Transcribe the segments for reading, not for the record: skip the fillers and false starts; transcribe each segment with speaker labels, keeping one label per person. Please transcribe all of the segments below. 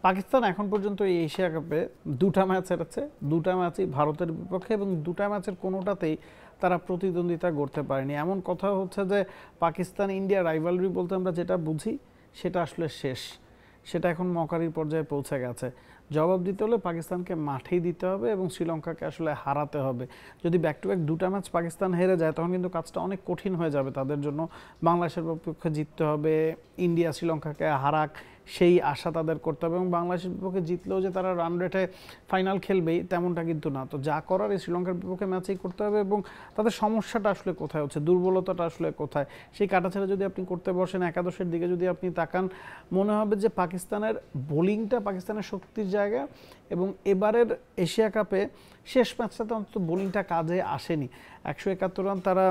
Speaker 1: পাকিস্তান এখন পর্যন্ত এই এশিয়া কাপে 2টা ম্যাচ হেরেছে, 2টা ম্যাচই ভারতের বিপক্ষে এবং 2টা ম্যাচের কোনোটাতেই তারা প্রতিদ্বন্দ্বিতা করতে পারেনি। এমন কথা হচ্ছে যে পাকিস্তান ইন্ডিয়া রাইভালরি বলতে আমরা যেটা বুঝি সেটা আসলে শেষ, সেটা এখন মকারির পর্যায়ে পৌঁছে গেছে। জবাব দিতে হলে পাকিস্তানকে মাঠেই দিতে হবে এবং শ্রীলঙ্কাকে আসলে হারাতে হবে। যদি ব্যাক টু ব্যাক 2টা ম্যাচ পাকিস্তান হেরে যায় তখন কিন্তু কাজটা অনেক কঠিন হয়ে যাবে তাদের জন্য। বাংলাদেশের বিপক্ষে জিততে হবে, ইন্ডিয়া শ্রীলঙ্কাকে হারাক সেই আশা তাদের করতে হবে এবং বাংলাদেশের বিপক্ষে জিতলেও যে তারা রান রেটে ফাইনাল খেলবেই তেমনটা কিন্তু না। তো যা করার এই শ্রীলঙ্কার বিপক্ষে ম্যাচেই করতে হবে এবং তাদের সমস্যাটা আসলে কোথায় হচ্ছে, দুর্বলতাটা আসলে কোথায়, সেই কাটাছেড়া যদি আপনি করতে বসেন, একাদশের দিকে যদি আপনি তাকান, মনে হবে যে পাকিস্তানের বোলিংটা পাকিস্তানের শক্তির জায়গা এবং এবারের এশিয়া কাপে শেষ ম্যাচটাতে অন্তত বোলিংটা কাজে আসেনি। 171 রান তারা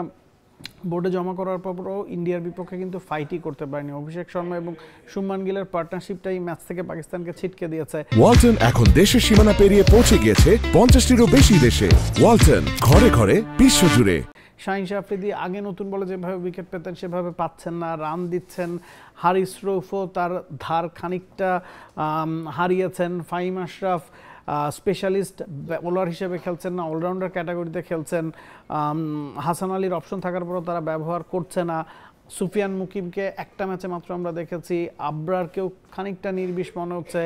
Speaker 1: বোর্ডে জমা করার পরও ইন্ডিয়ার বিপক্ষে কিন্তু ফাইটই করতে পারেনি। অভিষেক শর্মা এবং শুভমান গিলের পার্টনারশিপটাই ম্যাচ থেকে পাকিস্তানকে ছিটকে দিয়েছে।
Speaker 2: ওয়ালটন এখন দেশের সীমানা পেরিয়ে পৌঁছে গিয়েছে 50টিরও বেশি দেশে। ওয়ালটন, ঘরে ঘরে বিশ্বজুড়ে।
Speaker 1: শাহিন আফ্রিদি আগে নতুন বলে যেভাবে উইকেট পেতেন সেভাবে পাচ্ছেন না, রান দিচ্ছেন। হারিস রৌফও তার ধার খানিকটা হারিয়েছেন। ফাহিম আশরাফ স্পেশালিস্ট বোলার হিসেবে খেলছেন না, অলরাউন্ডার ক্যাটাগরিতে খেলছেন। হাসান আলীর অপশন থাকার পরও তারা ব্যবহার করছে না। সুফিয়ান মুকিমকে একটা ম্যাচে মাত্র আমরা দেখেছি, আবরারকেও খানিকটা নির্বিষ মনে হচ্ছে।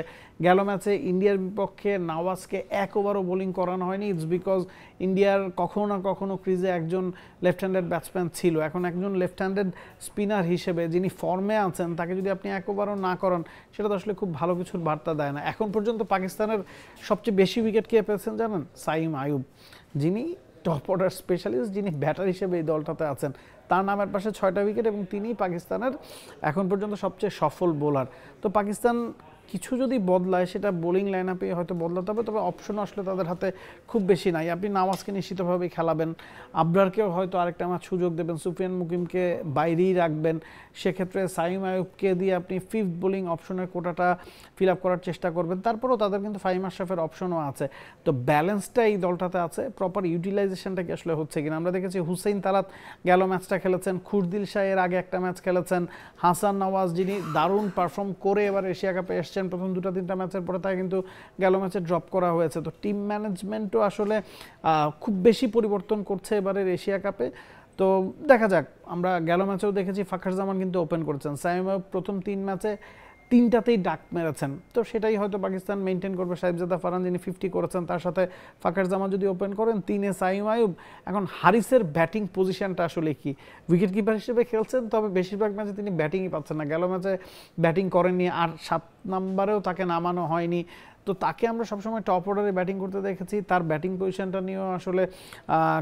Speaker 1: গেল ম্যাচে ইন্ডিয়ার বিপক্ষে নওয়াজকে এক ওভারও বোলিং করানো হয়নি। ইটস বিকজ ইন্ডিয়ার কখনো না কখনো ক্রিজে একজন লেফট হ্যান্ডেড ব্যাটসম্যান ছিল। এখন একজন লেফট হ্যান্ডেড স্পিনার হিসেবে যিনি ফর্মে আছেন তাকে যদি আপনি এক ওভারও না করান সেটা তো আসলে খুব ভালো কিছুর বার্তা দেয় না। এখন পর্যন্ত পাকিস্তানের সবচেয়ে বেশি উইকেট কে পেয়েছেন জানেন? সাইম আয়ুব, যিনি টপ অর্ডার স্পেশালিস্ট, যিনি ব্যাটার হিসেবে এই দলটাতে আছেন। তার নামের পাশে 6টা উইকেট এবং তিনি পাকিস্তানের এখন পর্যন্ত সবচেয়ে সফল বোলার। তো পাকিস্তান কিছু যদি বদলায় সেটা বোলিং লাইন আপে হয়তো বদলাতে হবে, তবে অপশন আসলে তাদের হাতে খুব বেশি নাই। আপনি নওয়াজকে নিশ্চিতভাবেই খেলাবেন, আবরারকেও হয়তো আরেকটা ম্যাচ সুযোগ দেবেন, সুফিয়ান মুকিমকে বাইরেই রাখবেন। সেক্ষেত্রে সাইম আয়ুবকে দিয়ে আপনি 5th বোলিং অপশনের কোটাটা ফিল আপ করার চেষ্টা করবেন। তারপরেও তাদের কিন্তু ফাহিম আশরাফের অপশনও আছে। তো ব্যালেন্সটা এই দলটাতে আছে, প্রপার ইউটিলাইজেশনটা কি আসলে হচ্ছে কিনা। আমরা দেখেছি হুসেইন তালাত গেল ম্যাচটা খেলেছেন, খুরদিল শাহের আগে একটা ম্যাচ খেলেছেন, হাসান নওয়াজ যিনি দারুণ পারফর্ম করে এবার এশিয়া কাপে এসছেন, প্রথম 2-3টা ম্যাচের পরে তাই কিন্তু গেল ম্যাচে ড্রপ করা হয়েছে। তো টিম ম্যানেজমেন্টও আসলে খুব বেশি পরিবর্তন করছে এবারের এশিয়া কাপে। তো দেখা যাক, আমরা গেল ম্যাচেও দেখেছি ফাখার জামান কিন্তু ওপেন করেছেন, সাইম আয়ুব প্রথম 3 ম্যাচে 3টাতেই ডাক মেরেছেন। তো সেটাই হয়তো পাকিস্তান মেনটেন করবে। সাহেবজাদা ফারহান যিনি 50 করেছেন, তার সাথে ফাখার জামান যদি ওপেন করেন, 3-এ সাইম আয়ুব। এখন হারিসের ব্যাটিং পজিশনটা আসলে কি? উইকেট কিপার হিসেবে খেলছেন, তবে বেশিরভাগ ম্যাচে তিনি ব্যাটিংই পাচ্ছেন না। গেল ম্যাচে ব্যাটিং করেননি, আর 7 নম্বরেও তাকে নামানো হয়নি। তো তাকে আমরা সবসময় টপ অর্ডারে ব্যাটিং করতে দেখেছি, তার ব্যাটিং পজিশনটা নিয়েও আসলে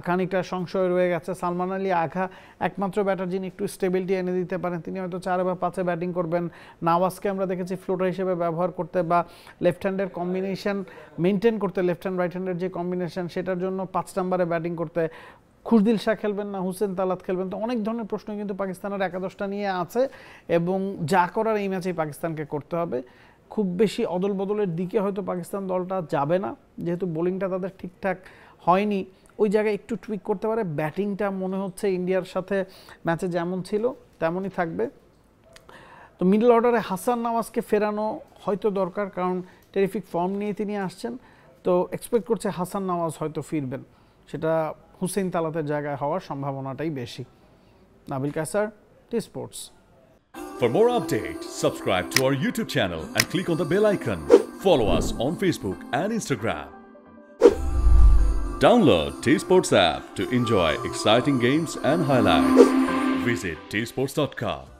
Speaker 1: খানিকটা সংশয় রয়ে গেছে। সালমান আলী আঘা একমাত্র ব্যাটার যিনি একটু স্টেবিলিটি এনে দিতে পারেন, তিনি হয়তো 4 বা 5-এ ব্যাটিং করবেন। নওয়াজকে আমরা দেখেছি ফ্লোটার হিসেবে ব্যবহার করতে বা লেফট হ্যান্ডের কম্বিনেশন মেনটেন করতে, লেফট হ্যান্ড রাইট হ্যান্ডের যে কম্বিনেশন সেটার জন্য 5 নম্বরে ব্যাটিং করতে। খুরদিল শাহ খেলবেন না হুসেন তালাত খেলবেন? তো অনেক ধরনের প্রশ্ন কিন্তু পাকিস্তানের একাদশটা নিয়ে আছে এবং যা করার এই ম্যাচেই পাকিস্তানকে করতে হবে। খুব বেশি অদল বদলের দিকে হয়তো পাকিস্তান দলটা যাবে না, যেহেতু বোলিংটা তাদের ঠিকঠাক হয়নি। ওই জায়গায় একটু টুইক করতে পারে। ব্যাটিংটা মনে হচ্ছে ইন্ডিয়ার সাথে ম্যাচে যেমন ছিল তেমনই থাকবে। তো মিডল অর্ডারে হাসান নওয়াজকে ফেরানো হয়তো দরকার, কারণ টেরিফিক ফর্ম নিয়ে তিনি আসছেন। তো এক্সপেক্ট করছে হাসান নওয়াজ হয়তো ফিরবেন, সেটা হুসেইন তালাতের জায়গায় হওয়ার সম্ভাবনাটাই বেশি। Nabil Kaiser, T Sports.
Speaker 3: For more updates, subscribe to our YouTube channel and click on the bell icon. Follow us on Facebook and Instagram. Download T-Sports app to enjoy exciting games and highlights. Visit tsports.com.